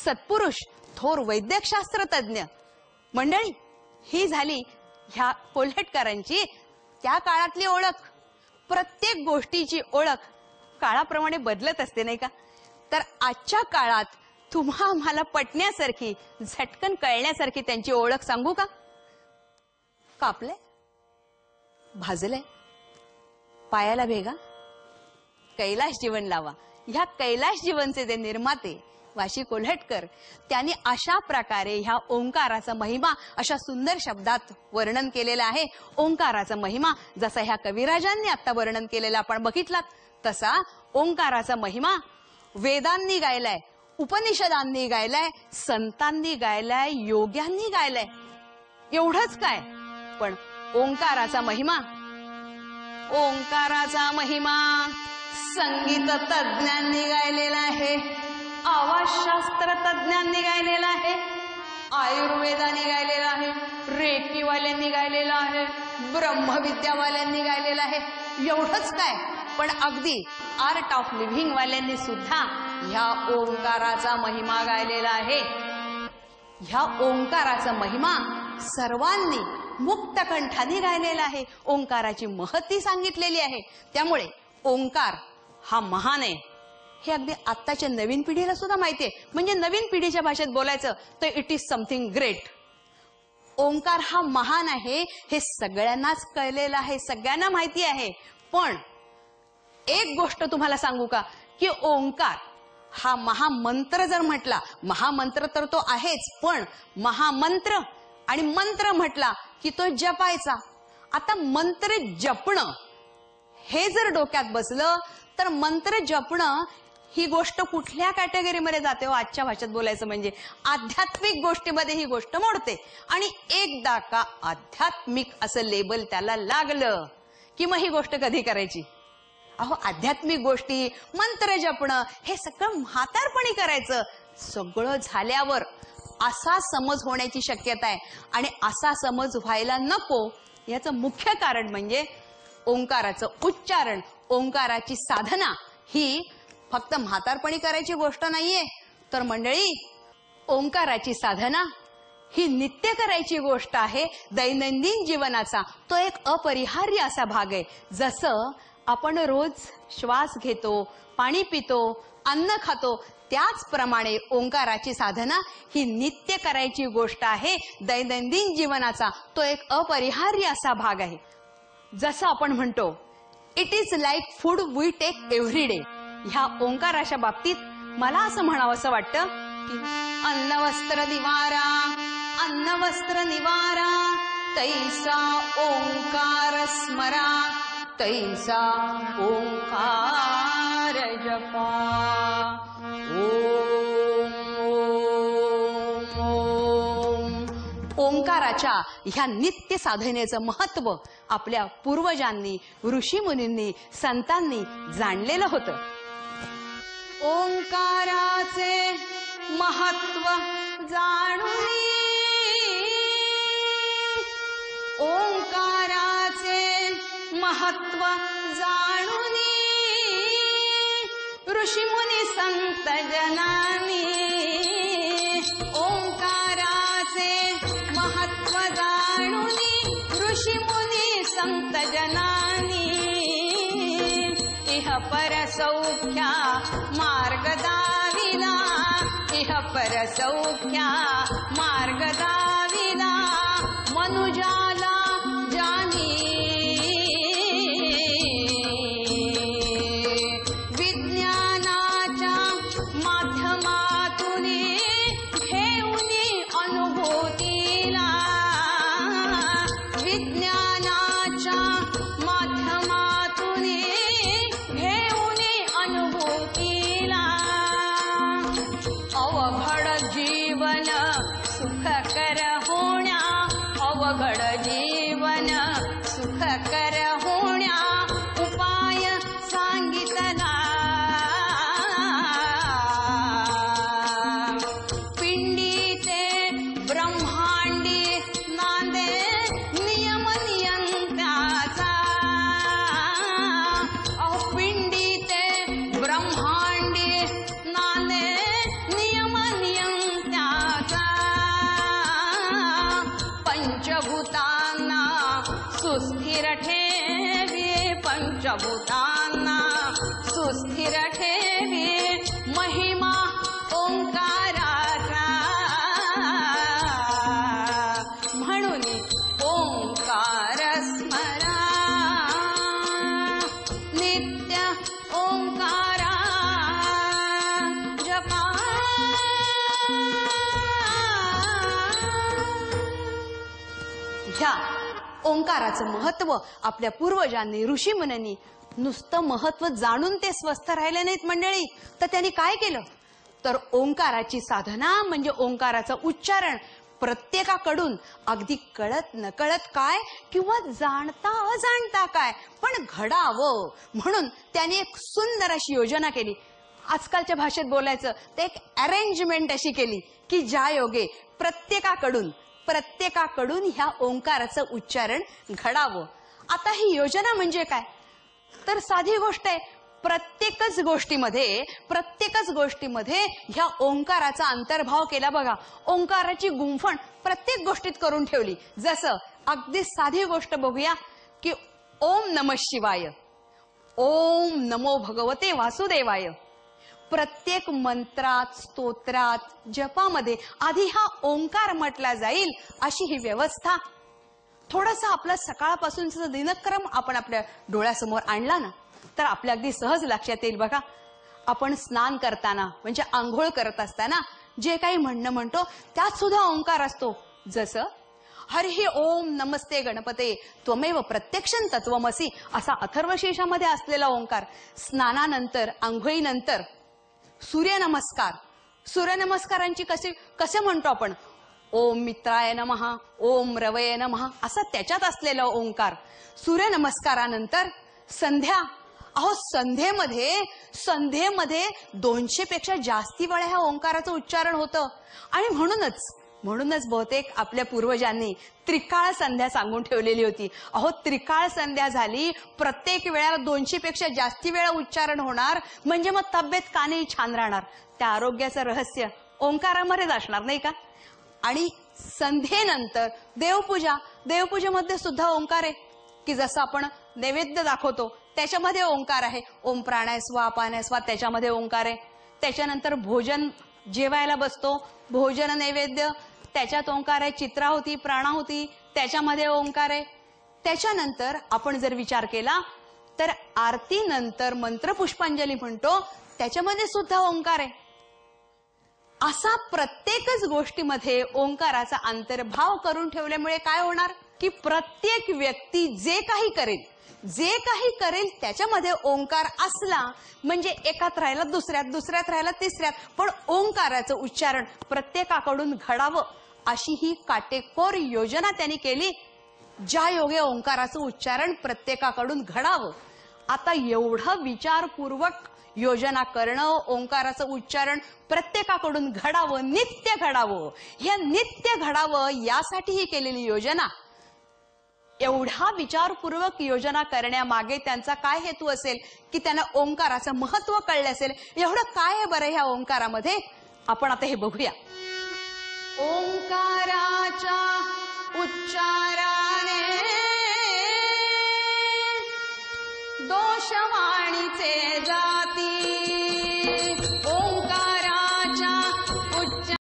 सत्पुरुष, थोर वैद्यकशास्त्र तज्ञ मंडळी, ही झाली ह्या कोल्हटकरांची त्या काळातली ओळख. प्रत्येक गोष्टीची ओळख काळाप्रमाणे बदलत असते नाही का? तर आजच्या काळात तुम्हा आम्हाला पटण्यासारखी, झटकन कळण्यासारखी त्यांची ओळख सांगू का? कापले, भाजले, पायाला भेगा, कैलाश जीवन लावा. ह्या कैलाश जीवनचे जे निर्माते वाशी कोल्हटकर, त्यांनी अशा प्रकारे ह्या ओंकाराचा महिमा अशा सुंदर शब्दात वर्णन केलेला आहे. ओंकाराचा महिमा जसा ह्या कविराजांनी आता वर्णन केलेला आपण बघितलात, तसा ओंकाराचा महिमा वेदांनी गायलाय, उपनिषदांनी गायलाय, संतांनी गायलाय, योग्यांनी गायलाय. एवढंच काय, पण ओंकाराचा महिमा, ओंकाराचा महिमा संगीत तज्ञांनी गायलेला आहे, आवाजशास्त्र तज्ञांनी गायलेला आहे, आयुर्वेदाने गायलेला आहे, रेकीवाल्यांनी गायलेला आहे, ब्रह्मविद्यावाल्यांनी गायलेला आहे. एवढंच काय, पण अगदी आर्ट ऑफ लिव्हिंग वाल्यांनी सुद्धा ह्या ओंकाराचा महिमा गायलेला आहे. ह्या ओंकाराचा महिमा सर्वांनी मुक्त कंठाने गायलेला आहे. ओंकाराची महती सांगितलेली आहे. त्यामुळे ओंकार हा महान आहे हे अगदी आत्ताच्या नवीन पिढीला सुद्धा माहिती आहे. म्हणजे नवीन पिढीच्या भाषेत बोलायचं तर it is something great. Omkar हा महान आहे हे सगळ्यांनाच कळलेलं आहे, सगळ्यांना माहिती आहे. पण एक गोष्ट तुम्हाला सांगू का, की ओंकार हा महामंत्र जर म्हटला, महामंत्र तर तो आहेच, पण महामंत्र आणि मंत्र म्हटला की तो जपायचा. आता मंत्र जपणं हे जर डोक्यात बसलं तर मंत्र जपणं ही गोष्ट कुठल्या कॅटेगरीमध्ये जाते हो? आजच्या भाषेत बोलायचं म्हणजे आध्यात्मिक गोष्टीमध्ये ही गोष्ट मोडते. आणि एकदा का आध्यात्मिक असं लेबल त्याला लागलं की मग ही गोष्ट कधी करायची? अहो, आध्यात्मिक गोष्टी, मंत्र जपणं हे सगळं म्हातारपणी करायचं. सगळं झाल्यावर असा समज होण्याची शक्यता आहे. आणि असा समज व्हायला नको याचं मुख्य कारण म्हणजे ओंकाराचं उच्चारण, ओंकाराची साधना ही फक्त म्हातारपणी करायची गोष्ट नाहीये. तर मंडळी, ओंकाराची साधना ही नित्य करायची गोष्ट आहे. दैनंदिन जीवनाचा तो एक अपरिहार्य असा भाग आहे. जसं आपण रोज श्वास घेतो, पाणी पितो, अन्न खातो, त्याचप्रमाणे ओंकाराची साधना ही नित्य करायची गोष्ट आहे. दैनंदिन जीवनाचा तो एक अपरिहार्य असा भाग आहे. जसं आपण म्हणतो it is like food we take every day. ह्या ओंकाराच्या बाबतीत मला असं म्हणावंसं वाटतं की अन्न वस्त्र निवारा, अन्न वस्त्र निवारा, तैसा ओंकार स्मरा, तैसा ओंकार जपा. ओंकाराच्या ह्या नित्य साधनेचं महत्व आपल्या पूर्वजांनी, ऋषीमुनींनी, संतांनी जाणलेलं होतं. ओंकाराचे महत्व जाणून, ओंकाराचे महत्व जाणून, ऋषीमुनी संत जनानी. ओंकाराचे महत्व जाणून, ऋषीमुनी संत जनानी. इह पर सौख्या मार्ग दाविला, इह पर सौख्या मार्ग दाविला, मनुजाला जानी. विज्ञानाच्या माध्यमातून घेऊनी अनुभूतीला, विज्ञानाच्या माध्यमातून घेऊनी अनुभूतीला. अवघड जीवन सुखकर होण्या, अवघड सुस्थिर ठेवी पंचभूतांना, सुस्थिर ठेवी महिमा ओंकाराचा, म्हणून ओंकार स्मरा, नित्य ओंकारा जपा. ह्या ओंकाराचं महत्व आपल्या पूर्वजांनी ऋषीमुनींनी नुसतं महत्व जाणून ते स्वस्थ राहिले नाहीत मंडळी, तर त्यांनी काय केलं तर ओंकाराची साधना म्हणजे ओंकाराचं उच्चारण प्रत्येकाकडून अगदी कळत नकळत काय किंवा जाणता अजाणता काय पण घडावं म्हणून त्यांनी एक सुंदर अशी योजना केली. आजकालच्या भाषेत बोलायचं ते एक अरेंजमेंट अशी केली की ज्या योगे प्रत्येकाकडून ह्या ओंकाराचं उच्चारण घडावं. आता ही योजना म्हणजे काय तर साधी गोष्ट आहे. प्रत्येकच गोष्टीमध्ये ह्या ओंकाराचा अंतर्भाव केला बघा. ओंकाराची गुंफण प्रत्येक गोष्टीत करून ठेवली. जसं अगदी साधी गोष्ट बघूया की ओम नमः शिवाय, ओम नमो भगवते वासुदेवाय. प्रत्येक मंत्रात स्तोत्रात जपामध्ये आधी हा ओंकार म्हटला जाईल अशी ही व्यवस्था. थोडंसं आपलं सकाळपासूनचं दिनक्रम आपण आपल्या डोळ्यासमोर आणला ना तर आपल्या अगदी सहज लक्षात येईल बघा. आपण स्नान करताना म्हणजे आंघोळ करत असताना जे काही म्हणतो त्यात सुद्धा ओंकार असतो. जसं हरिः ओम नमस्ते गणपते त्वमेव प्रत्यक्षं तत्वमसि असा अथर्वशीर्षामध्ये असलेला ओंकार. स्नानानंतर आंघोळीनंतर सूर्यनमस्कारांची कसे म्हणतो आपण ओम मित्राय नमः, ओम रवये नमः असा त्याच्यात असलेला ओंकार. सूर्यनमस्कारानंतर संध्या, अहो संध्येमध्ये 200 पेक्षा जास्ती वेळा ह्या ओंकाराचं उच्चारण होतं. आणि म्हणूनच बहुतेक आपल्या पूर्वजांनी त्रिकाळ संध्या सांगून ठेवलेली होती. अहो त्रिकाळ संध्या झाली, प्रत्येक वेळेला 200 पेक्षा जास्ती वेळा उच्चारण होणार म्हणजे मग तब्येत कानेही छान राहणार. त्या आरोग्याचं रहस्य ओंकारामध्येच असणार नाही का. आणि संध्येनंतर देवपूजेमध्ये सुद्धा ओंकार आहे की जसं आपण नैवेद्य दाखवतो त्याच्यामध्ये ओंकार आहे. ओम प्राणाय स्वा अपानाय स्वा त्याच्यामध्ये ओंकार आहे. त्याच्यानंतर भोजन जेवायला बसतो, भोजन नैवेद्य त्याच्यात ओंकार आहे. चित्राहुती प्राणाहुती त्याच्यामध्ये ओंकार आहे. त्याच्यानंतर आपण जर विचार केला तर आरतीनंतर मंत्रपुष्पांजली म्हणतो त्याच्यामध्ये सुद्धा ओंकार आहे. असा प्रत्येकच गोष्टीमध्ये ओंकाराचा अंतर्भाव करून ठेवल्यामुळे काय होणार की प्रत्येक व्यक्ती जे काही करेल त्याच्यामध्ये ओंकार असला म्हणजे एकात राहिला दुसऱ्यात राहिला तिसऱ्यात पण ओंकाराचं उच्चारण प्रत्येकाकडून घडावं अशी ही काटेकोर योजना त्यांनी केली. ज्या योगे ओंकाराचं उच्चारण प्रत्येकाकडून घडावं. आता एवढं विचारपूर्वक योजना करणं, ओंकाराचं उच्चारण प्रत्येकाकडून घडावं, नित्य घडावं यासाठी ही केलेली योजना. एवढा विचारपूर्वक योजना करण्यामागे त्यांचा काय हेतू असेल की त्यांना ओंकाराचं महत्व कळलं असेल. एवढं काय आहे बरं ह्या ओंकारामध्ये आपण आता हे बघूया. ओंकाराच्या उच्चाराने दोष